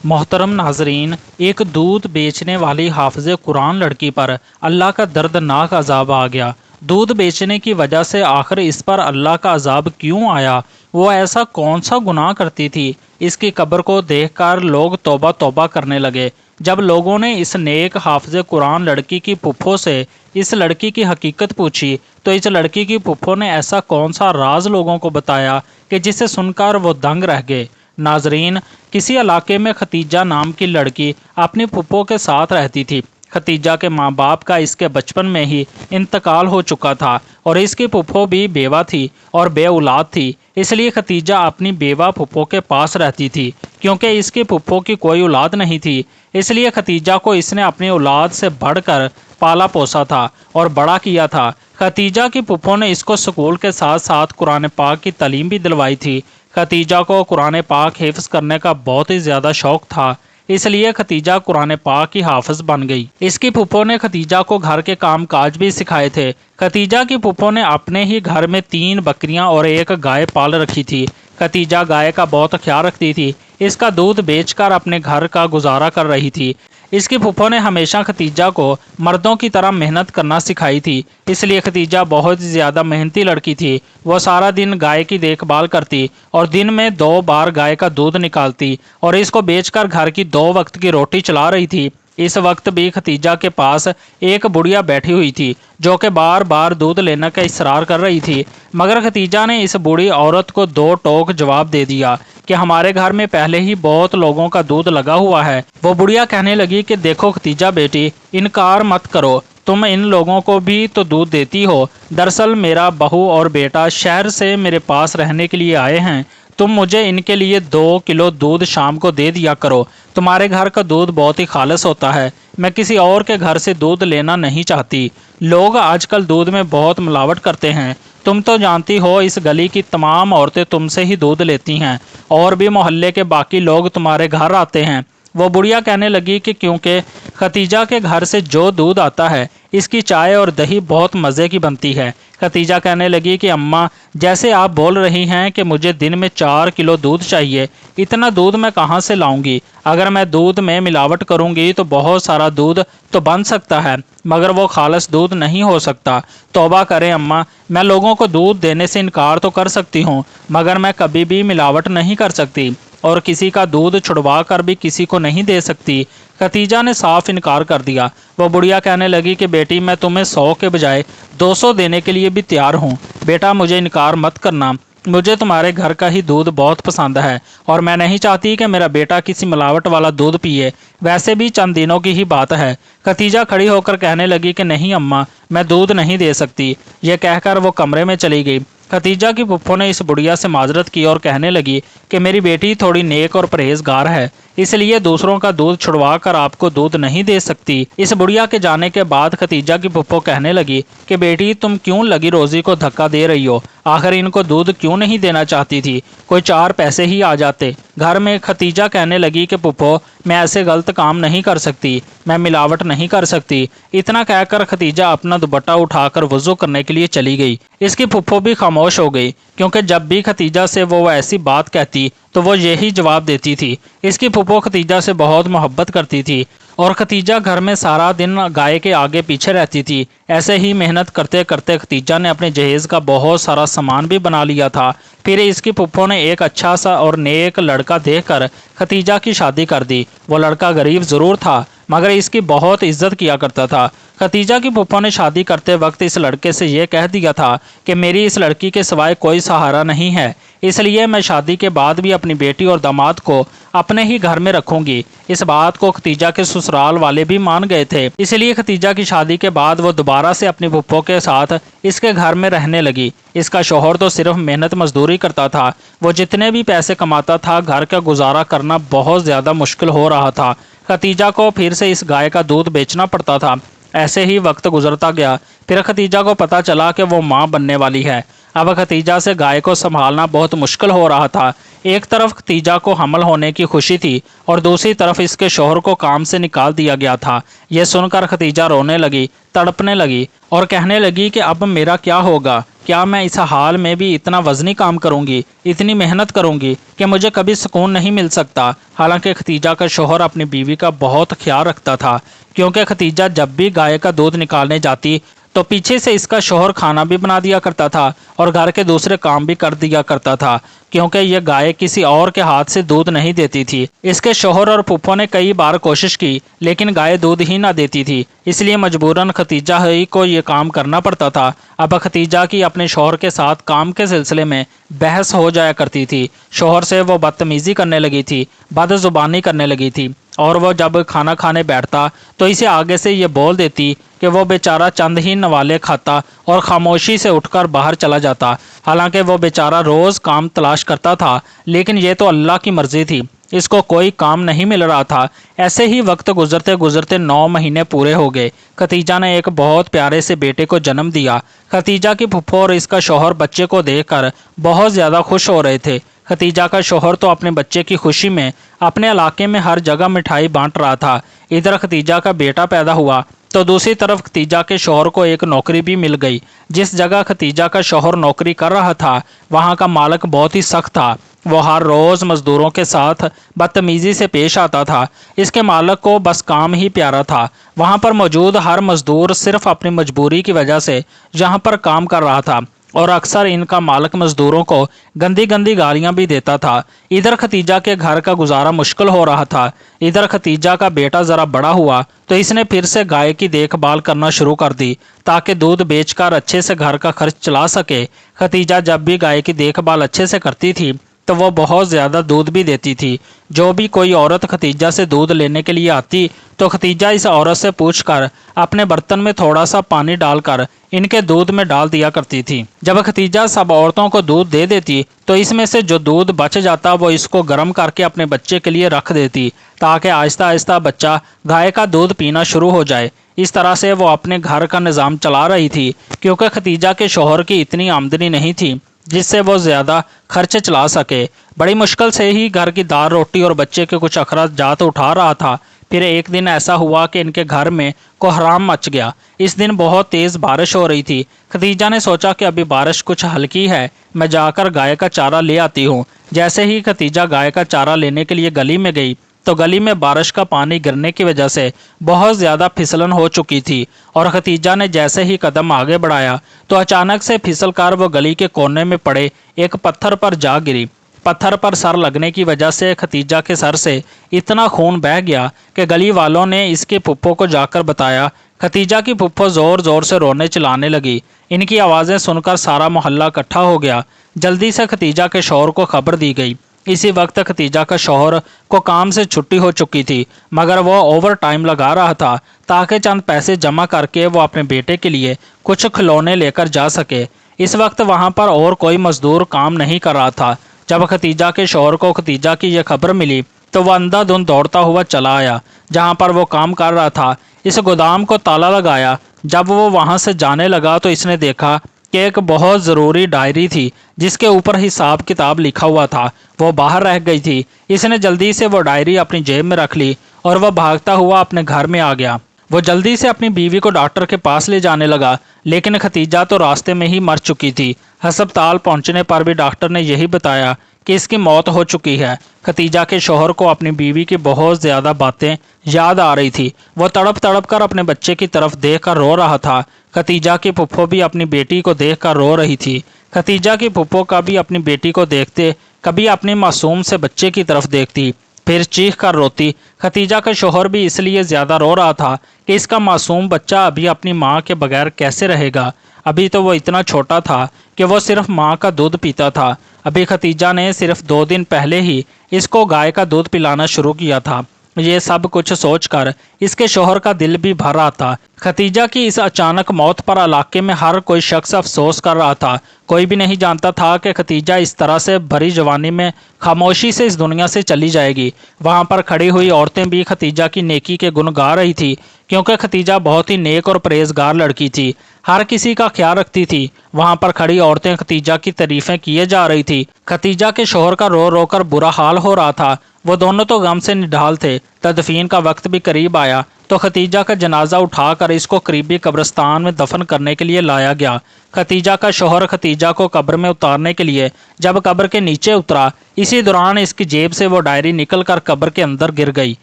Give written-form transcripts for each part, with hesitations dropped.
मोहतरम नाजरीन, एक दूध बेचने वाली हाफिज़ कुरान लड़की पर अल्लाह का दर्दनाक अजाब आ गया। दूध बेचने की वजह से आखिर इस पर अल्लाह का अजाब क्यों आया? वो ऐसा कौन सा गुनाह करती थी? इसकी कब्र को देखकर लोग तौबा तौबा करने लगे। जब लोगों ने इस नेक हाफिज़ कुरान लड़की की पुप्पो से इस लड़की की हकीकत पूछी तो इस लड़की की पुप्पो ने ऐसा कौन सा राज लोगों को बताया कि जिसे सुनकर वो दंग रह गए। नाजरीन, किसी इलाके में खतीजा नाम की लड़की अपनी पुप्पो के साथ रहती थी। खतीजा के माँ बाप का इसके बचपन में ही इंतकाल हो चुका था और इसकी पुप्पो भी बेवा थी और बे औलाद थी। इसलिए खतीजा अपनी बेवा पुप्पो के पास रहती थी। क्योंकि इसकी पुप्पो की कोई औलाद नहीं थी, इसलिए खतीजा को इसने अपनी औलाद से बढ़कर पाला पोसा था और बड़ा किया था। खतीजा की पुप्पो ने इसको स्कूल के साथ साथ कुरान पाक की तालीम भी दिलवाई थी। खतीजा को कुरान पाक हिफ्ज करने का बहुत ही ज़्यादा शौक था, इसलिए खतीजा कुरान पाक की हाफिज बन गई। इसकी पुप्पो ने खतीजा को घर के काम काज भी सिखाए थे। खतीजा की पुप्पो ने अपने ही घर में 3 बकरियां और 1 गाय पाल रखी थी। खतीजा गाय का बहुत ख्याल रखती थी। इसका दूध बेचकर अपने घर का गुजारा कर रही थी। इसकी फुफ्फो ने हमेशा खतीजा को मर्दों की तरह मेहनत करना सिखाई थी, इसलिए खतीजा बहुत ज़्यादा मेहनती लड़की थी। वो सारा दिन गाय की देखभाल करती और दिन में 2 बार गाय का दूध निकालती और इसको बेचकर घर की 2 वक्त की रोटी चला रही थी। इस वक्त भी खतीजा के पास एक बुढ़िया बैठी हुई थी जो कि बार बार दूध लेने का इसरार कर रही थी, मगर खतीजा ने इस बूढ़ी औरत को 2 टोक जवाब दे दिया कि हमारे घर में पहले ही बहुत लोगों का दूध लगा हुआ है। वो बुढ़िया कहने लगी कि देखो खतीजा बेटी, इनकार मत करो, तुम इन लोगों को भी तो दूध देती हो। दरअसल मेरा बहू और बेटा शहर से मेरे पास रहने के लिए आए हैं। तुम मुझे इनके लिए 2 किलो दूध शाम को दे दिया करो। तुम्हारे घर का दूध बहुत ही खालिस होता है। मैं किसी और के घर से दूध लेना नहीं चाहती। लोग आजकल दूध में बहुत मिलावट करते हैं। तुम तो जानती हो इस गली की तमाम औरतें तुमसे ही दूध लेती हैं और भी मोहल्ले के बाकी लोग तुम्हारे घर आते हैं। वो बुढ़िया कहने लगी कि क्योंकि खतीजा के घर से जो दूध आता है इसकी चाय और दही बहुत मज़े की बनती है। खतीजा कहने लगी कि अम्मा, जैसे आप बोल रही हैं कि मुझे दिन में 4 किलो दूध चाहिए, इतना दूध मैं कहाँ से लाऊंगी? अगर मैं दूध में मिलावट करूंगी तो बहुत सारा दूध तो बन सकता है, मगर वो खालिस दूध नहीं हो सकता। तौबा करें अम्मा, मैं लोगों को दूध देने से इनकार तो कर सकती हूँ, मगर मैं कभी भी मिलावट नहीं कर सकती और किसी का दूध छुड़वा कर भी किसी को नहीं दे सकती। खतीजा ने साफ इनकार कर दिया। वो बुढ़िया कहने लगी कि बेटी, मैं तुम्हें 100 के बजाय 200 देने के लिए भी तैयार हूँ। बेटा, मुझे इनकार मत करना, मुझे तुम्हारे घर का ही दूध बहुत पसंद है और मैं नहीं चाहती कि मेरा बेटा किसी मिलावट वाला दूध पिए। वैसे भी चंद दिनों की ही बात है। खतीजा खड़ी होकर कहने लगी कि नहीं अम्मा, मैं दूध नहीं दे सकती। यह कहकर वो कमरे में चली गई। खतीजा की फुफ्फो ने इस बुढ़िया से माजरत की और कहने लगी कि मेरी बेटी थोड़ी नेक और परहेजगार है, इसलिए दूसरों का दूध छुड़वा कर आपको दूध नहीं दे सकती। इस बुढ़िया के जाने के बाद खतीजा की फुफ्फो कहने लगी कि बेटी, तुम क्यों लगी रोजी को धक्का दे रही हो? आखिर इनको दूध क्यों नहीं देना चाहती थी? कोई 4 पैसे ही आ जाते घर में। खतीजा कहने लगी कि फुफ्फो, मैं ऐसे गलत काम नहीं कर सकती, मैं मिलावट नहीं कर सकती। इतना कहकर खतीजा अपना दुपट्टा उठाकर वजू करने के लिए चली गई। इसकी फुफ्फो भी खामोश हो गई, क्योंकि जब भी खतीजा से वो ऐसी बात कहती तो वो यही जवाब देती थी। इसकी फुफ्फो खतीजा से बहुत मोहब्बत करती थी और खतीजा घर में सारा दिन गाय के आगे पीछे रहती थी। ऐसे ही मेहनत करते करते खतीजा ने अपने जहेज़ का बहुत सारा सामान भी बना लिया था। फिर इसकी फुफ्फो ने एक अच्छा सा और नेक लड़का देखकर खतीजा की शादी कर दी। वो लड़का गरीब ज़रूर था, मगर इसकी बहुत इज्जत किया करता था। खतीजा की फुफ्फो ने शादी करते वक्त इस लड़के से ये कह दिया था कि मेरी इस लड़की के सिवाय कोई सहारा नहीं है, इसलिए मैं शादी के बाद भी अपनी बेटी और दामाद को अपने ही घर में रखूंगी। इस बात को खतीजा के ससुराल वाले भी मान गए थे, इसलिए खतीजा की शादी के बाद वो दोबारा से अपनी फुफ्फो के साथ इसके घर में रहने लगी। इसका शौहर तो सिर्फ मेहनत मजदूरी करता था। वो जितने भी पैसे कमाता था, घर का गुजारा करना बहुत ज़्यादा मुश्किल हो रहा था। खतीजा को फिर से इस गाय का दूध बेचना पड़ता था। ऐसे ही वक्त गुजरता गया। फिर खतीजा को पता चला कि वो माँ बनने वाली है। अब खतीजा से गाय को संभालना बहुत मुश्किल हो रहा था। ایک طرف ختیجہ کو حمل ہونے کی خوشی تھی اور دوسری طرف اس کے شوہر کو کام سے نکال دیا گیا تھا۔ یہ سن کر ختیجہ رونے لگی، تڑپنے لگی اور کہنے لگی کہ اب میرا کیا ہوگا؟ کیا میں اس حال میں بھی اتنا وزنی کام کروں گی، اتنی محنت کروں گی کہ مجھے کبھی سکون نہیں مل سکتا؟ حالانکہ ختیجہ کا شوہر اپنی بیوی کا بہت خیال رکھتا تھا، کیونکہ ختیجہ جب بھی گائے کا دودھ نکالنے جاتی تو پیچھے سے اس کا شوہر کھانا بھی بنا دیا کرتا تھا اور گھر کے دوسرے کام بھی کر دیا کرتا تھا، کیونکہ یہ گائے کسی اور کے ہاتھ سے دودھ نہیں دیتی تھی۔ اس کے شوہر اور پھپھو نے کئی بار کوشش کی لیکن گائے دودھ ہی نہ دیتی تھی، اس لیے مجبوراً ختیجہ ہی کو یہ کام کرنا پڑتا تھا۔ اب ختیجہ کی اپنے شوہر کے ساتھ کام کے سلسلے میں بحث ہو جایا کرتی تھی۔ شوہر سے وہ بدتمیزی کرنے لگی تھی، بد زبانی کرنے لگی تھی، اور وہ جب کھانا کھانے بیٹھتا تو اسے آگے سے یہ بول دیتی کہ وہ بیچارہ چند ہی نوالے کھاتا اور خاموشی سے اٹھ کر باہر چلا جاتا۔ حالانکہ وہ بیچارہ روز کام تلاش کرتا تھا، لیکن یہ تو اللہ کی مرضی تھی، اس کو کوئی کام نہیں مل رہا تھا۔ ایسے ہی وقت گزرتے گزرتے 9 مہینے پورے ہو گئے۔ ختیجہ نے ایک بہت پیارے سے بیٹے کو جنم دیا۔ ختیجہ کی پھپھو اور اس کا شوہر بچے کو دیکھ کر بہت زیادہ خوش ہو رہے تھے۔ ختیجہ کا شوہر تو اپنے بچے کی خوشی میں اپنے علاقے میں ہر جگہ مٹھائی بانٹ رہا تھا۔ ادھر ختیجہ کا بیٹا پیدا ہوا تو دوسری طرف ختیجہ کے شوہر کو ایک نوکری بھی مل گئی۔ جس جگہ ختیجہ کا شوہر نوکری کر رہا تھا وہاں کا مالک بہت ہی سخت تھا۔ وہ ہر روز مزدوروں کے ساتھ بدتمیزی سے پیش آتا تھا۔ اس کے مالک کو بس کام ہی پیارا تھا۔ وہاں پر موجود ہر مزدور صرف اپنی مجبوری کی وجہ سے یہاں پر کام کر رہا تھا، اور اکثر ان کا مالک مزدوروں کو گندی گندی گالیاں بھی دیتا تھا۔ ادھر ختیجہ کے گھر کا گزارا مشکل ہو رہا تھا۔ ادھر ختیجہ کا بیٹا ذرا بڑا ہوا تو اس نے پھر سے گائے کی دیکھ بھال کرنا شروع کر دی تاکہ دودھ بیچ کر اچھے سے گھر کا خرچ چلا سکے۔ ختیجہ جب بھی گائے کی دیکھ بھال اچھے سے کرتی تھی تو وہ بہت زیادہ دودھ بھی دیتی تھی۔ جو بھی کوئی عورت ختیجہ سے دودھ لینے کے لیے آتی تو ختیجہ اس عورت سے پوچھ کر اپنے برتن میں تھوڑا سا پانی ڈال کر ان کے دودھ میں ڈال دیا کرتی تھی۔ جب ختیجہ سب عورتوں کو دودھ دے دیتی تو اس میں سے جو دودھ بچ جاتا وہ اس کو گرم کر کے اپنے بچے کے لیے رکھ دیتی تاکہ آہستہ آہستہ بچہ گائے کا دودھ پینا شروع ہو جائے۔ اس طرح سے وہ اپنے گھر کا نظام چلا رہی تھی، کیونکہ ختیجہ کے شوہر کی اتنی آمدنی نہیں تھی جس سے وہ زیادہ خرچے چلا سکے۔ بڑی مشکل سے ہی گھر کی دال روٹی اور بچے کے کچھ اخراجات اٹھا رہا تھا۔ پھر ایک دن ایسا ہوا کہ ان کے گھر میں کوہرام مچ گیا۔ اس دن بہت تیز بارش ہو رہی تھی۔ ختیجہ نے سوچا کہ ابھی بارش کچھ ہلکی ہے، میں جا کر گائے کا چارہ لے آتی ہوں۔ جیسے ہی ختیجہ گائے کا چارہ لینے کے لیے گلی میں گئی تو گلی میں بارش کا پانی گرنے کی وجہ سے بہت زیادہ پھسلن ہو چکی تھی، اور ختیجہ نے جیسے ہی قدم آگے بڑھایا تو اچانک سے پھسل کر وہ گلی کے کونے میں پڑے ایک پتھر پر جا گری۔ پتھر پر سر لگنے کی وجہ سے ختیجہ کے سر سے اتنا خون بہہ گیا کہ گلی والوں نے اس کی پھپھو کو جا کر بتایا۔ ختیجہ کی پھپھو زور زور سے رونے چلانے لگی۔ ان کی آوازیں سن کر سارا محلہ اکٹھا ہو گیا۔ جلدی سے ختیجہ کے شوہر کو خبر دی گئی۔ اسی وقت ختیجہ کا شوہر کو کام سے چھٹی ہو چکی تھی، مگر وہ اوور ٹائم لگا رہا تھا تاکہ چند پیسے جمع کر کے وہ اپنے بیٹے کے لیے کچھ کھلونے لے کر جا سکے۔ اس وقت وہاں پر اور کوئی مزدور کام نہیں کر رہا تھا۔ جب ختیجہ کے شوہر کو ختیجہ کی یہ خبر ملی تو وہ اندھا دھند دوڑتا ہوا چلا آیا جہاں پر وہ کام کر رہا تھا۔ اس گودام کو تالا لگایا۔ جب وہ وہاں سے جانے لگا تو اس نے دیکھا کہ ایک بہت ضروری ڈائری تھی جس کے اوپر حساب کتاب لکھا ہوا تھا، وہ باہر رہ گئی تھی۔ اس نے جلدی سے وہ ڈائری اپنی جیب میں رکھ لی اور وہ بھاگتا ہوا اپنے گھر میں آ گیا۔ وہ جلدی سے اپنی بیوی کو ڈاکٹر کے پاس لے جانے لگا، لیکن ختیجہ تو راستے میں ہی مر چکی تھی۔ ہسپتال پہنچنے پر بھی ڈاکٹر نے یہی بتایا کہ اس کی موت ہو چکی ہے۔ ختیجہ کے شوہر کو اپنی بیوی کی بہت زیادہ باتیں یاد آ رہی تھی۔ وہ تڑپ تڑپ کر اپنے بچے کی طرف دیکھ کر رو رہا تھا۔ ختیجہ کی پھپھو بھی اپنی بیٹی کو دیکھ کر رو رہی تھی۔ ختیجہ کی پھپھو کبھی اپنی بیٹی کو دیکھتے، کبھی اپنے معصوم سے بچے کی طرف دیکھتی، پھر چیخ کر روتی۔ ختیجہ کا شوہر بھی اس لیے زیادہ رو رہا تھا کہ اس کا معصوم بچہ ابھی اپنی ماں کے بغیر کیسے رہے گا۔ ابھی تو وہ اتنا چھوٹا تھا کہ وہ صرف ماں کا دودھ پیتا تھا۔ ابھی ختیجہ نے صرف 2 دن پہلے ہی اس کو گائے کا دودھ پلانا شروع کیا تھا۔ ये सब कुछ सोचकर इसके शोहर का दिल भी भर रहा था। खतीजा की इस अचानक मौत पर इलाके में हर कोई शख्स अफसोस कर रहा था। कोई भी नहीं जानता था कि खतीजा इस तरह से भरी जवानी में खामोशी से इस दुनिया से चली जाएगी। वहाँ पर खड़ी हुई औरतें भी खतीजा की नेकी के गुण गा रही थी, क्योंकि खतीजा बहुत ही नेक और परहेजगार लड़की थी, हर किसी का ख्याल रखती थी। वहाँ पर खड़ी औरतें खतीजा की तारीफें किए जा रही थी। खतीजा के शोहर का रो रो कर बुरा हाल हो रहा था। वो दोनों तो गम से निढाल थे। तदफीन का वक्त भी करीब आया तो खतीजा का जनाजा उठाकर इसको करीबी कब्रिस्तान में दफन करने के लिए लाया गया। खतीजा का शोहर खतीजा को कब्र में उतारने के लिए जब कब्र के नीचे उतरा, इसी दौरान इसकी जेब से वो डायरी निकल कर कब्र के अंदर गिर गई।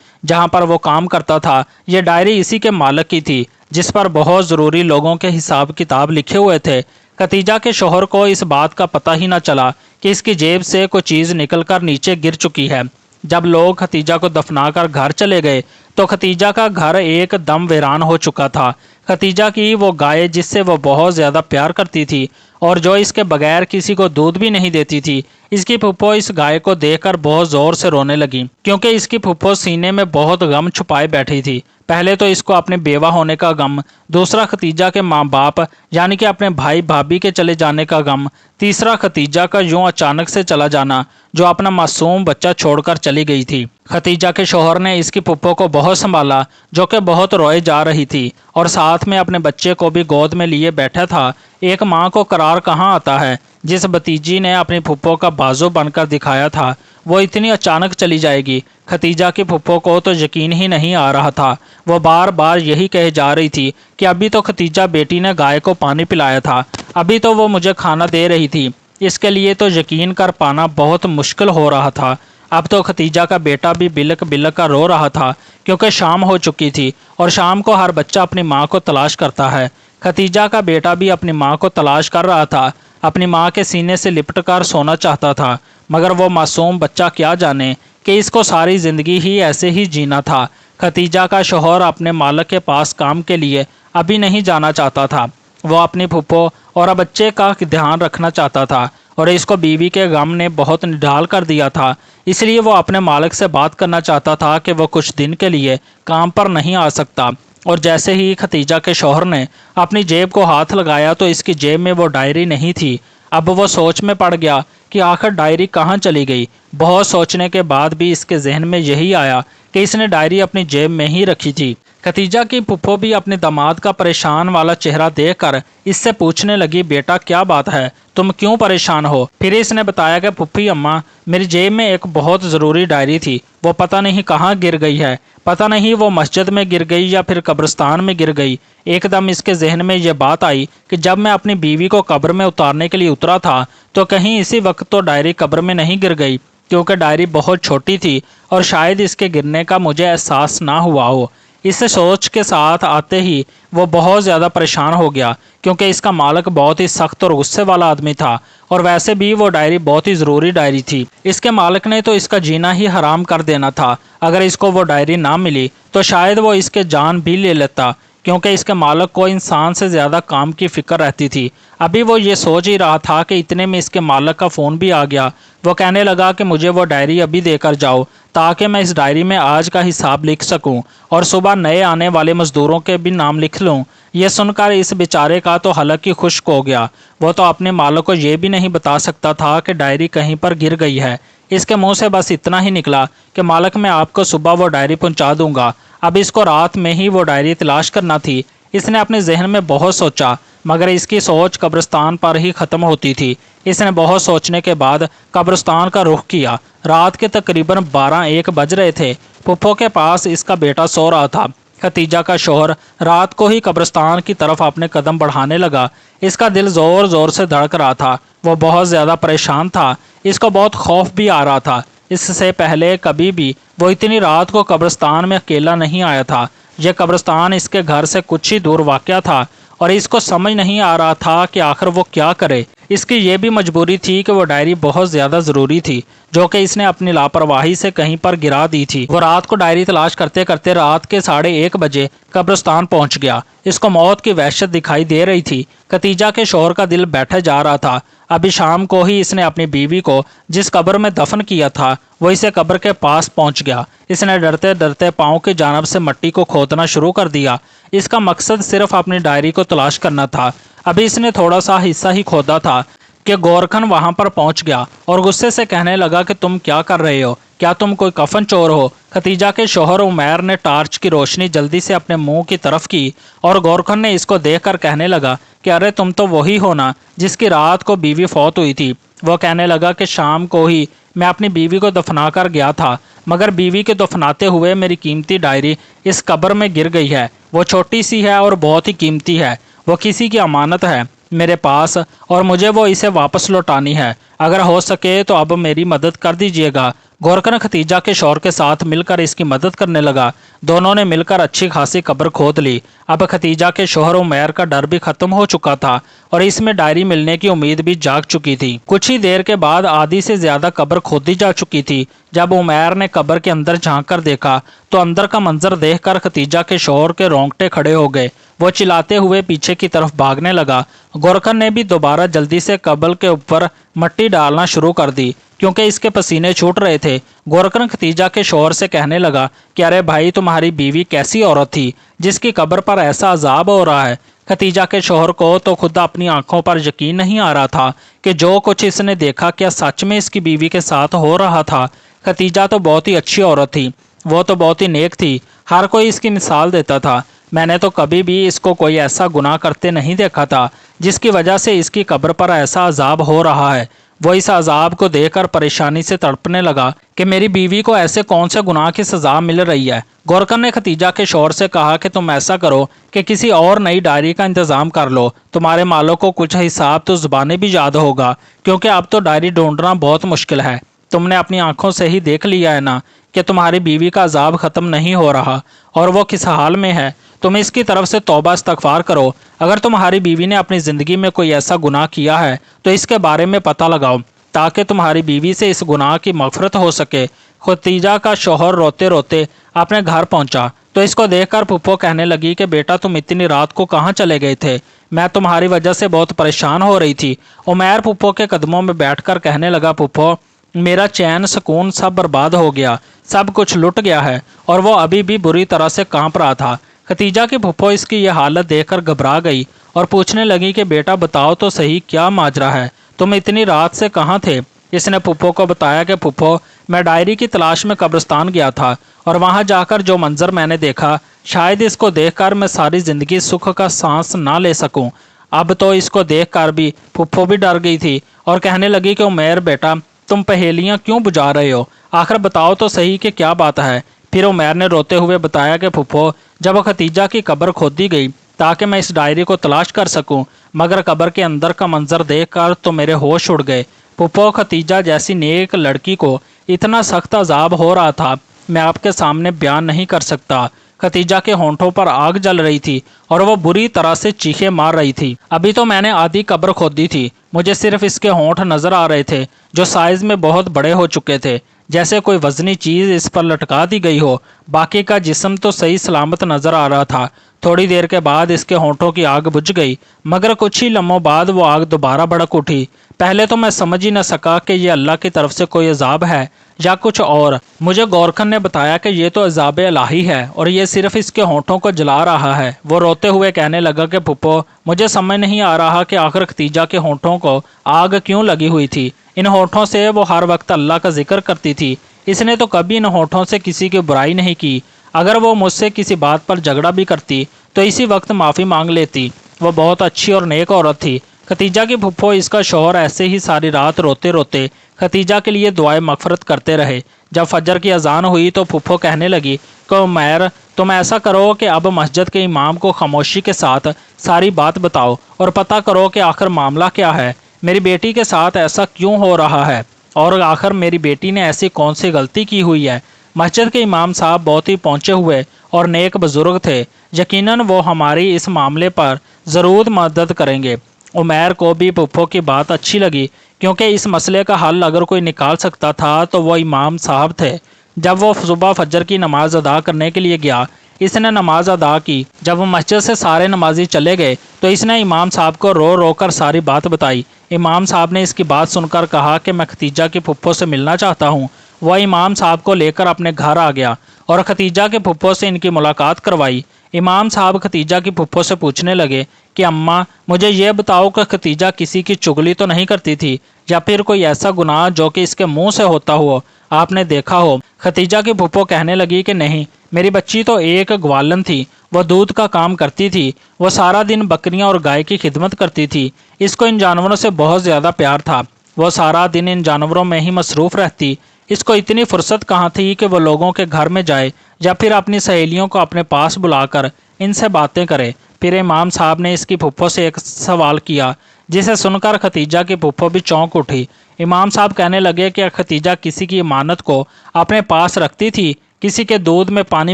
जहाँ पर वो काम करता था, ये डायरी इसी के मालिक की थी, जिस पर बहुत ज़रूरी लोगों के हिसाब किताब लिखे हुए थे। खतीजा के शोहर को इस बात का पता ही न चला कि इसकी जेब से कोई चीज़ निकलकर नीचे गिर चुकी है। जब लोग खतीजा को दफनाकर घर चले गए तो खतीजा का घर एकदम वीरान हो चुका था। खतीजा की वो गाय जिससे वो बहुत ज़्यादा प्यार करती थी और जो इसके बगैर किसी को दूध भी नहीं देती थी, इसकी फुप्पो इस गाय को देखकर बहुत ज़ोर से रोने लगी, क्योंकि इसकी फुप्पो सीने में बहुत गम छुपाए बैठी थी। पहले तो इसको अपने बेवा होने का गम, दूसरा खतीजा के माँ बाप यानी कि अपने भाई भाभी के चले जाने का गम, तीसरा खतीजा का यूं अचानक से चला जाना जो अपना मासूम बच्चा छोड़कर चली गई थी। खतीजा के शोहर ने इसकी फुप्पो को बहुत संभाला, जो कि बहुत रोए जा रही थी और साथ में अपने बच्चे को भी गोद में लिए बैठा था। एक माँ को करार कहाँ आता है। जिस भतीजी ने अपनी फुप्पो का बाजू बनकर दिखाया था, वो इतनी अचानक चली जाएगी। खतीजा की फुप्पो को तो यकीन ही नहीं आ रहा था। वो बार बार यही कहे जा रही थी कि अभी तो खतीजा बेटी ने गाय को पानी पिलाया था, अभी तो वो मुझे खाना दे रही थी। इसके लिए तो यकीन कर पाना बहुत मुश्किल हो रहा था। अब तो खतीजा का बेटा भी बिलक बिलक का रो रहा था, क्योंकि शाम हो चुकी थी और शाम को हर बच्चा अपनी माँ को तलाश करता है। खतीजा का बेटा भी अपनी माँ को तलाश कर रहा था, अपनी माँ के सीने से लिपट कर सोना चाहता था, मगर वो मासूम बच्चा क्या जाने कि इसको सारी ज़िंदगी ही ऐसे ही जीना था। खतीजा का शोहर अपने मालिक के पास काम के लिए अभी नहीं जाना चाहता था। वो अपनी फुप्पो और बच्चे का ध्यान रखना चाहता था और इसको बीवी के गम ने बहुत निढाल कर दिया था। इसलिए वो अपने मालिक से बात करना चाहता था कि वो कुछ दिन के लिए काम पर नहीं आ सकता। और जैसे ही खतीजा के शौहर ने अपनी जेब को हाथ लगाया तो इसकी जेब में वो डायरी नहीं थी। अब वो सोच में पड़ गया कि आखिर डायरी कहाँ चली गई। बहुत सोचने के बाद भी इसके जहन में यही आया कि इसने डायरी अपनी जेब में ही रखी थी। खतीजा की फुप्पो भी अपने दामाद का परेशान वाला चेहरा देखकर इससे पूछने लगी, बेटा क्या बात है, तुम क्यों परेशान हो। फिर इसने बताया कि फुप्पी अम्मा, मेरी जेब में एक बहुत ज़रूरी डायरी थी, वो पता नहीं कहाँ गिर गई है। पता नहीं वो मस्जिद में गिर गई या फिर कब्रिस्तान में गिर गई। एकदम इसके जहन में ये बात आई कि जब मैं अपनी बीवी को कब्र में उतारने के लिए उतरा था तो कहीं इसी वक्त तो डायरी कब्र में नहीं गिर गई, क्योंकि डायरी बहुत छोटी थी और शायद इसके गिरने का मुझे एहसास ना हुआ हो। इस सोच के साथ आते ही वो बहुत ज़्यादा परेशान हो गया, क्योंकि इसका मालिक बहुत ही सख्त और गुस्से वाला आदमी था और वैसे भी वो डायरी बहुत ही ज़रूरी डायरी थी। इसके मालिक ने तो इसका जीना ही हराम कर देना था। अगर इसको वो डायरी ना मिली तो शायद वो इसके जान भी ले लेता, क्योंकि इसके मालिक को इंसान से ज़्यादा काम की फ़िक्र रहती थी। अभी वो ये सोच ही रहा था कि इतने में इसके मालिक का फ़ोन भी आ गया। वो कहने लगा कि मुझे वो डायरी अभी देकर जाओ, ताकि मैं इस डायरी में आज का हिसाब लिख सकूं और सुबह नए आने वाले मज़दूरों के भी नाम लिख लूं। यह सुनकर इस बेचारे का तो हलक ही खुश्क हो गया। वो तो अपने मालिक को ये भी नहीं बता सकता था कि डायरी कहीं पर गिर गई है। इसके मुंह से बस इतना ही निकला कि मालिक, मैं आपको सुबह वो डायरी पहुंचा दूंगा। अब इसको रात में ही वो डायरी तलाश करना थी। इसने अपने जहन में बहुत सोचा, मगर इसकी सोच कब्रिस्तान पर ही ख़त्म होती थी। इसने बहुत सोचने के बाद कब्रिस्तान का रुख किया। रात के तकरीबन 12-1 बज रहे थे। फुप्पो के पास इसका बेटा सो रहा था। खतीजा का शौहर रात को ही कब्रिस्तान की तरफ अपने कदम बढ़ाने लगा। इसका दिल ज़ोर ज़ोर से धड़क रहा था। वो बहुत ज़्यादा परेशान था। इसको बहुत खौफ भी आ रहा था। इससे पहले कभी भी वो इतनी रात को कब्रिस्तान में अकेला नहीं आया था। यह कब्रिस्तान इसके घर से कुछ ही दूर वाक़या था और इसको समझ नहीं आ रहा था कि आखिर वो क्या करे। इसकी ये भी मजबूरी थी कि वो डायरी बहुत ज़्यादा ज़रूरी थी, जो कि इसने अपनी लापरवाही से कहीं पर गिरा दी थी। वो रात को डायरी तलाश करते करते रात के 1:30 बजे कब्रिस्तान पहुंच गया। इसको मौत की वहशत दिखाई दे रही थी। खतीजा के शौहर का दिल बैठा जा रहा था। अभी शाम को ही इसने अपनी बीवी को जिस कब्र में दफन किया था, वो इसे कब्र के पास पहुंच गया। इसने डरते डरते पाँव की जानब से मिट्टी को खोदना शुरू कर दिया। इसका मकसद सिर्फ अपनी डायरी को तलाश करना था। अभी इसने थोड़ा सा हिस्सा ही खोदा था कि गोरखन वहां पर पहुंच गया और गुस्से से कहने लगा कि तुम क्या कर रहे हो? क्या तुम कोई कफन चोर हो? खतीजा के शौहर उमैर ने टार्च की रोशनी जल्दी से अपने मुंह की तरफ की और गोरखन ने इसको देखकर कहने लगा कि अरे तुम तो वही हो ना जिसकी रात को बीवी फौत हुई थी। वो कहने लगा कि शाम को ही मैं अपनी बीवी को दफना कर गया था, मगर बीवी के दफनाते हुए मेरी कीमती डायरी इस कब्र में गिर गई है। वो छोटी सी है और बहुत ही कीमती है। वो किसी की अमानत है मेरे पास और मुझे वो इसे वापस लौटानी है। अगर हो सके तो अब मेरी मदद कर दीजिएगा। गोरखन खतीजा के शौहर के साथ मिलकर इसकी मदद करने लगा। दोनों ने मिलकर अच्छी खासी कब्र खोद ली। अब खतीजा के शौहर उमैर का डर भी खत्म हो चुका था और इसमें डायरी मिलने की उम्मीद भी जाग चुकी थी। कुछ ही देर के बाद आधी से ज्यादा कब्र खोदी जा चुकी थी। जब उमैर ने कब्र के अंदर झांक कर देखा तो अंदर का मंजर देखकर खतीजा के शौहर के रोंगटे खड़े हो गए। वो चिल्लाते हुए पीछे की तरफ भागने लगा। गोरखन ने भी दोबारा जल्दी से कब्र के ऊपर मिट्टी डालना शुरू कर दी क्योंकि इसके पसीने छूट रहे थे। गोरखन खतीजा के शौहर से कहने लगा कि अरे भाई, तुम्हारी बीवी कैसी औरत थी जिसकी कब्र पर ऐसा अजाब हो रहा है? खतीजा के शौहर को तो खुद अपनी आंखों पर यकीन नहीं आ रहा था कि जो कुछ इसने देखा क्या सच में इसकी बीवी के साथ हो रहा था। खतीजा तो बहुत ही अच्छी औरत थी, वो तो बहुत ही नेक थी। हर कोई इसकी मिसाल देता था। मैंने तो कभी भी इसको कोई ऐसा गुनाह करते नहीं देखा था जिसकी वजह से इसकी कब्र पर ऐसा अजाब हो रहा है। वो इस अजाब को देखकर परेशानी से तड़पने लगा कि मेरी बीवी को ऐसे कौन से गुनाह की सजा मिल रही है। गोरखन ने खतीजा के शौहर से कहा कि तुम ऐसा करो कि किसी और नई डायरी का इंतजाम कर लो। तुम्हारे मालों को कुछ हिसाब तो ज़ुबानी भी याद होगा, क्योंकि अब तो डायरी ढूंढना बहुत मुश्किल है। तुमने अपनी आंखों से ही देख लिया है ना कि तुम्हारी बीवी का अजाब ख़त्म नहीं हो रहा और वो किस हाल में है। तुम इसकी तरफ से तौबा इस्तगफार करो। अगर तुम्हारी बीवी ने अपनी ज़िंदगी में कोई ऐसा गुनाह किया है तो इसके बारे में पता लगाओ ताकि तुम्हारी बीवी से इस गुनाह की मग़फ़िरत हो सके। खतीजा का शौहर रोते रोते अपने घर पहुंचा तो इसको देखकर पुप्पो कहने लगी कि बेटा, तुम इतनी रात को कहाँ चले गए थे? मैं तुम्हारी वजह से बहुत परेशान हो रही थी। उमैर पुप्पो के कदमों में बैठकर कहने लगा, पुप्पो, मेरा चैन सुकून सब बर्बाद हो गया, सब कुछ लुट गया है। और वो अभी भी बुरी तरह से कांप रहा था। खतीजा की फुप्पो इसकी यह हालत देखकर घबरा गई और पूछने लगी कि बेटा बताओ तो सही, क्या माजरा है? तुम इतनी रात से कहाँ थे? इसने फुप्पो को बताया कि फुप्पो, मैं डायरी की तलाश में कब्रिस्तान गया था और वहाँ जाकर जो मंजर मैंने देखा, शायद इसको देखकर मैं सारी ज़िंदगी सुख का सांस ना ले सकूं। अब तो इसको देखकर भी फुप्पो भी डर गई थी और कहने लगी कि उमैर बेटा, तुम पहेलियाँ क्यों बुझा रहे हो? आखिर बताओ तो सही कि क्या बात है। फिर उमैर ने रोते हुए बताया कि फुप्पो, जब खतीजा की कब्र खोदी गई ताकि मैं इस डायरी को तलाश कर सकूं, मगर कब्र के अंदर का मंजर देखकर तो मेरे होश उड़ गए। फुप्पो, खतीजा जैसी नेक लड़की को इतना सख्त अजाब हो रहा था, मैं आपके सामने बयान नहीं कर सकता। खतीजा के होंठों पर आग जल रही थी और वो बुरी तरह से चीखें मार रही थी। अभी तो मैंने आधी कब्र खोदी थी, मुझे सिर्फ इसके होंठ नजर आ रहे थे जो साइज में बहुत बड़े हो चुके थे, जैसे कोई वजनी चीज इस पर लटका दी गई हो। बाकी का जिस्म तो सही सलामत नजर आ रहा था। थोड़ी देर के बाद इसके होंठों की आग बुझ गई, मगर कुछ ही लम्हों बाद वो आग दोबारा भड़क उठी। पहले तो मैं समझ ही न सका कि ये अल्लाह की तरफ से कोई अजाब है या कुछ और। मुझे गोरखन ने बताया कि ये तो अजाब इलाही है और ये सिर्फ इसके होंठों को जला रहा है। वो रोते हुए कहने लगा कि पुप्पो, मुझे समझ नहीं आ रहा कि आखिर खतीजा के होंठों को आग क्यों लगी हुई थी। इन होंठों से वो हर वक्त अल्लाह का जिक्र करती थी। इसने तो कभी इन होंठों से किसी की बुराई नहीं की। अगर वो मुझसे किसी बात पर झगड़ा भी करती तो इसी वक्त माफ़ी मांग लेती। वो बहुत अच्छी और नेक औरत थी। खतीजा की फुप्पो, इसका शौहर ऐसे ही सारी रात रोते रोते खतीजा के लिए दुआए मगफरत करते रहे। जब फजर की अजान हुई तो फुप्पो कहने लगी कि उमैर, तुम ऐसा करो कि अब मस्जिद के इमाम को खामोशी के साथ सारी बात बताओ और पता करो कि आखिर मामला क्या है। मेरी बेटी के साथ ऐसा क्यों हो रहा है और आखिर मेरी बेटी ने ऐसी कौन सी गलती की हुई है। मस्जिद के इमाम साहब बहुत ही पहुँचे हुए और नेक बुजुर्ग थे। यकीनन वो हमारी इस मामले पर ज़रूर मदद करेंगे। उमैर को भी फुप्पो की बात अच्छी लगी, क्योंकि इस मसले का हल अगर कोई निकाल सकता था तो वो इमाम साहब थे। जब वो सुबह फजर की नमाज अदा करने के लिए गया, इसने नमाज अदा की। जब मस्जिद से सारे नमाजी चले गए तो इसने इमाम साहब को रो रो कर सारी बात बताई। इमाम साहब ने इसकी बात सुनकर कहा कि मैं खतीजा की फुप्पो से मिलना चाहता हूँ। वह इमाम साहब को लेकर अपने घर आ गया और खतीजा के फुप्पो से इनकी मुलाकात करवाई। इमाम साहब खतीजा की फुप्पो से पूछने लगे कि अम्मा, मुझे ये बताओ कि खतीजा किसी की चुगली तो नहीं करती थी, या फिर कोई ऐसा गुनाह जो कि इसके मुंह से होता हो आपने देखा हो। खतीजा की फुप्पो कहने लगी कि नहीं, मेरी बच्ची तो एक ग्वालन थी, वह दूध का काम करती थी। वह सारा दिन बकरियां और गाय की खिदमत करती थी। इसको इन जानवरों से बहुत ज़्यादा प्यार था। वह सारा दिन इन जानवरों में ही मसरूफ़ रहती। इसको इतनी फुर्सत कहाँ थी कि वह लोगों के घर में जाए या फिर अपनी सहेलियों को अपने पास बुलाकर इनसे बातें करे। फिर इमाम साहब ने इसकी फुप्पो से एक सवाल किया, जिसे सुनकर खतीजा की फुप्पो भी चौंक उठी। इमाम साहब कहने लगे कि खतीजा किसी की अमानत को अपने पास रखती थी, किसी के दूध में पानी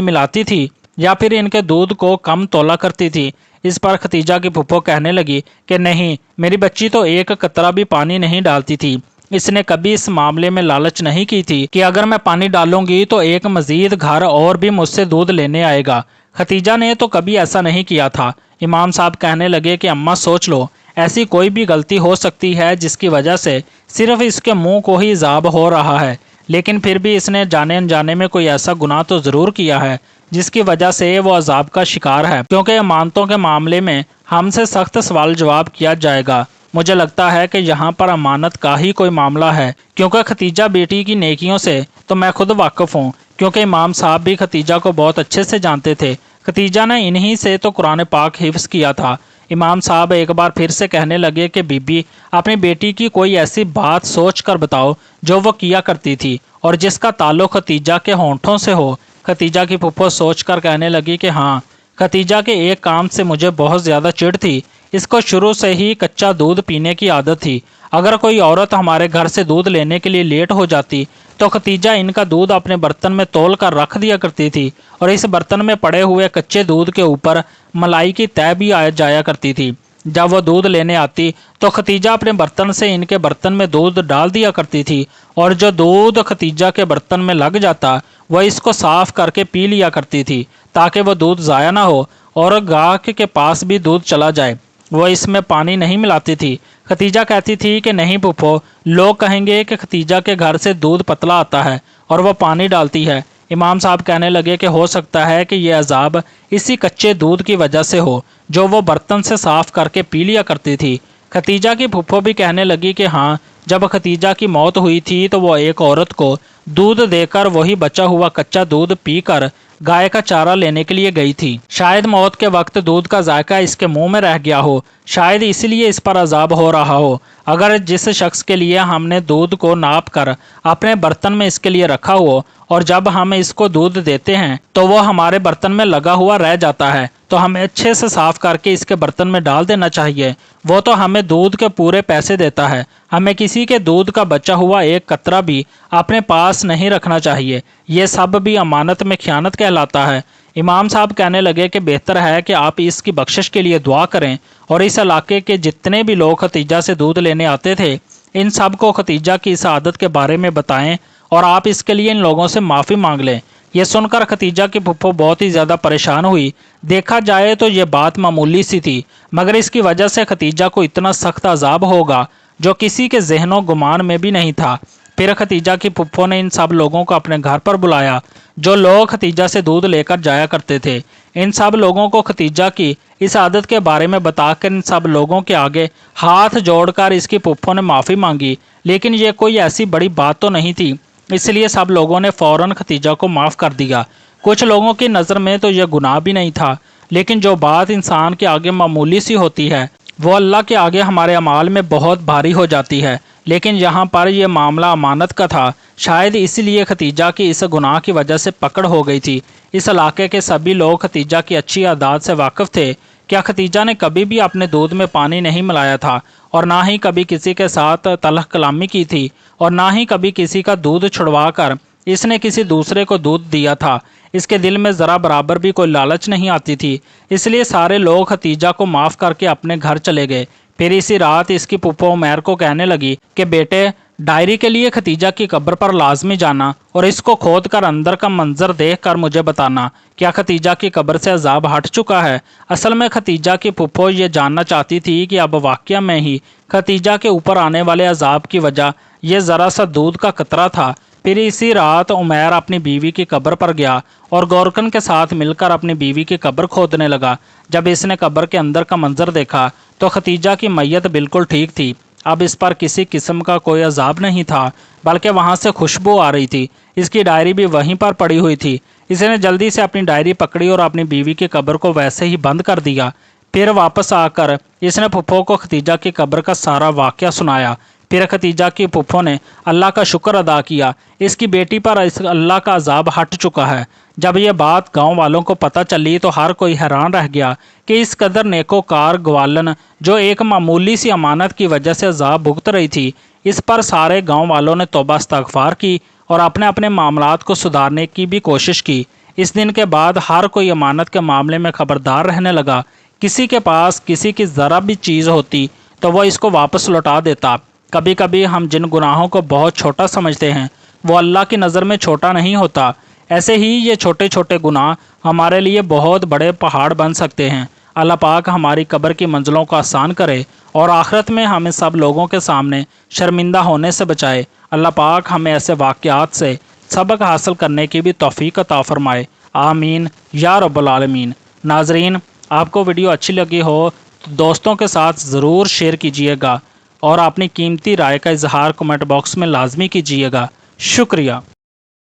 मिलाती थी, या फिर इनके दूध को कम तोला करती थी। इस पर खतीजा की फुप्पो कहने लगी कि नहीं, मेरी बच्ची तो एक कतरा भी पानी नहीं डालती थी। इसने कभी इस मामले में लालच नहीं की थी कि अगर मैं पानी डालूंगी तो एक मजीद घर और भी मुझसे दूध लेने आएगा। खतीजा ने तो कभी ऐसा नहीं किया था। इमाम साहब कहने लगे कि अम्मा सोच लो, ऐसी कोई भी गलती हो सकती है जिसकी वजह से सिर्फ इसके मुंह को ही इजाब हो रहा है, लेकिन फिर भी इसने जाने अनजाने में कोई ऐसा गुनाह तो ज़रूर किया है जिसकी वजह से वो अजाब का शिकार है, क्योंकि अमानतों के मामले में हमसे सख्त सवाल जवाब किया जाएगा। मुझे लगता है कि यहाँ पर अमानत का ही कोई मामला है, क्योंकि खतीजा बेटी की नेकियों से तो मैं खुद वाकिफ़ हूँ, क्योंकि इमाम साहब भी खतीजा को बहुत अच्छे से जानते थे। खतीजा ने इन्हीं से तो कुरान पाक हिफ्ज़ किया था। इमाम साहब एक बार फिर से कहने लगे कि बीबी, अपनी बेटी की कोई ऐसी बात सोच कर बताओ जो वो किया करती थी और जिसका ताल्लुक़ खतीजा के होंठों से हो। खतीजा की फुप्पो सोच कर कहने लगी कि हाँ, खतीजा के एक काम से मुझे बहुत ज़्यादा चिढ़ थी। इसको शुरू से ही कच्चा दूध पीने की आदत थी। अगर कोई औरत हमारे घर से दूध लेने के लिए लेट हो जाती तो खतीजा इनका दूध अपने बर्तन में तौल कर रख दिया करती थी, और इस बर्तन में पड़े हुए कच्चे दूध के ऊपर मलाई की तह भी आ जाया करती थी। जब वो दूध लेने आती तो खतीजा अपने बर्तन से इनके बर्तन में दूध डाल दिया करती थी, और जो दूध खतीजा के बर्तन में लग जाता वह इसको साफ करके पी लिया करती थी, ताकि वह दूध ज़ाया ना हो और गाहक के पास भी दूध चला जाए। वह इसमें पानी नहीं मिलाती थी। खतीजा कहती थी कि नहीं फूफो, लोग कहेंगे कि खतीजा के घर से दूध पतला आता है और वह पानी डालती है। इमाम साहब कहने लगे कि हो सकता है कि यह अजाब इसी कच्चे दूध की वजह से हो जो वो बर्तन से साफ करके पी लिया करती थी। खतीजा की फूफो भी कहने लगी कि हाँ, जब खतीजा की मौत हुई थी तो वो एक औरत को दूध देकर वही बचा हुआ कच्चा दूध पीकर गाय का चारा लेने के लिए गई थी। शायद मौत के वक्त दूध का जायका इसके मुंह में रह गया हो, शायद इसलिए इस पर अजाब हो रहा हो। अगर जिस शख्स के लिए हमने दूध को नाप कर अपने बर्तन में इसके लिए रखा हो और जब हम इसको दूध देते हैं तो वो हमारे बर्तन में लगा हुआ रह जाता है, तो हमें अच्छे से साफ करके इसके बर्तन में डाल देना चाहिए। वो तो हमें दूध के पूरे पैसे देता है, हमें किसी के दूध का बचा हुआ एक कतरा भी अपने पास नहीं रखना चाहिए। ये सब भी अमानत में खयानत कहलाता है। इमाम साहब कहने लगे कि बेहतर है कि आप इसकी बख्शिश के लिए दुआ करें और इस इलाके के जितने भी लोग खतीजा से दूध लेने आते थे इन सब को खतीजा की इस आदत के बारे में बताएं और आप इसके लिए इन लोगों से माफ़ी मांग लें। यह सुनकर खतीजा की फुफ्फो बहुत ही ज़्यादा परेशान हुई। देखा जाए तो ये बात मामूली सी थी, मगर इसकी वजह से खतीजा को इतना सख्त अजाब होगा जो किसी के जहनों गुमान में भी नहीं था। फिर खतीजा की फुफ्फो ने इन सब लोगों को अपने घर पर बुलाया जो लोग खतीजा से दूध लेकर जाया करते थे। इन सब लोगों को खतीजा की इस आदत के बारे में बताकर इन सब लोगों के आगे हाथ जोड़कर इसकी फुफ्फो ने माफ़ी मांगी, लेकिन ये कोई ऐसी बड़ी बात तो नहीं थी, इसलिए सब लोगों ने फ़ौरन खतीजा को माफ़ कर दिया। कुछ लोगों की नज़र में तो यह गुनाह भी नहीं था, लेकिन जो बात इंसान के आगे मामूली सी होती है वो अल्लाह के आगे हमारे अमाल में बहुत भारी हो जाती है। लेकिन यहाँ पर यह मामला अमानत का था, शायद इसलिए खतीजा की इस गुनाह की वजह से पकड़ हो गई थी। इस इलाके के सभी लोग खतीजा की अच्छी आदत से वाकिफ़ थे। क्या खतीजा ने कभी भी अपने दूध में पानी नहीं मिलाया था, और ना ही कभी किसी के साथ तलख कलामी की थी, और ना ही कभी किसी का दूध छुड़वा कर इसने किसी दूसरे को दूध दिया था। इसके दिल में ज़रा बराबर भी कोई लालच नहीं आती थी, इसलिए सारे लोग खतीजा को माफ़ करके अपने घर चले गए। फिर इसी रात इसकी पुप्पो उमैर को कहने लगी कि बेटे, डायरी के लिए खतीजा की कब्र पर लाजमी जाना और इसको खोद कर अंदर का मंजर देख कर मुझे बताना, क्या खतीजा की कब्र से अजाब हट चुका है। असल में खतीजा की पुप्पो ये जानना चाहती थी कि अब वाकया में ही खतीजा के ऊपर आने वाले अजाब की वजह यह ज़रा सा दूध का कतरा था। फिर इसी रात उमैर अपनी बीवी की कब्र पर गया और गोरकन के साथ मिलकर अपनी बीवी की कब्र खोदने लगा। जब इसने कब्र के अंदर का मंजर देखा तो खतीजा की मैयत बिल्कुल ठीक थी। अब इस पर किसी किस्म का कोई अजाब नहीं था, बल्कि वहाँ से खुशबू आ रही थी। इसकी डायरी भी वहीं पर पड़ी हुई थी। इसने जल्दी से अपनी डायरी पकड़ी और अपनी बीवी की कब्र को वैसे ही बंद कर दिया। फिर वापस आकर इसने फुप्पो को खतीजा की कब्र का सारा वाक़या सुनाया। फिर खतीजा की फुप्पो ने अल्लाह का शुक्र अदा किया, इसकी बेटी पर इस अल्लाह का अजाब हट चुका है। जब यह बात गांव वालों को पता चली तो हर कोई हैरान रह गया कि इस कदर नेकोकार ग्वालन जो एक मामूली सी अमानत की वजह से अजाब भुगत रही थी, इस पर सारे गांव वालों ने तौबा इस्तगफार की और अपने अपने मामलात को सुधारने की भी कोशिश की। इस दिन के बाद हर कोई अमानत के मामले में खबरदार रहने लगा। किसी के पास किसी की ज़रा भी चीज़ होती तो वह इसको वापस लौटा देता। कभी कभी हम जिन गुनाहों को बहुत छोटा समझते हैं वो अल्लाह की नज़र में छोटा नहीं होता। ऐसे ही ये छोटे छोटे गुनाह हमारे लिए बहुत बड़े पहाड़ बन सकते हैं। अल्लाह पाक हमारी कब्र की मंजिलों को आसान करे और आखिरत में हमें सब लोगों के सामने शर्मिंदा होने से बचाए। अल्लाह पाक हमें ऐसे वाक़यात से सबक हासिल करने की भी तौफीक अता फरमाए। आमीन या रब्बल आलमीन। नाजरीन, आपको वीडियो अच्छी लगी हो तो दोस्तों के साथ ज़रूर शेयर कीजिएगा और अपनी कीमती राय का इजहार कमेंट बॉक्स में लाजमी कीजिएगा। शुक्रिया।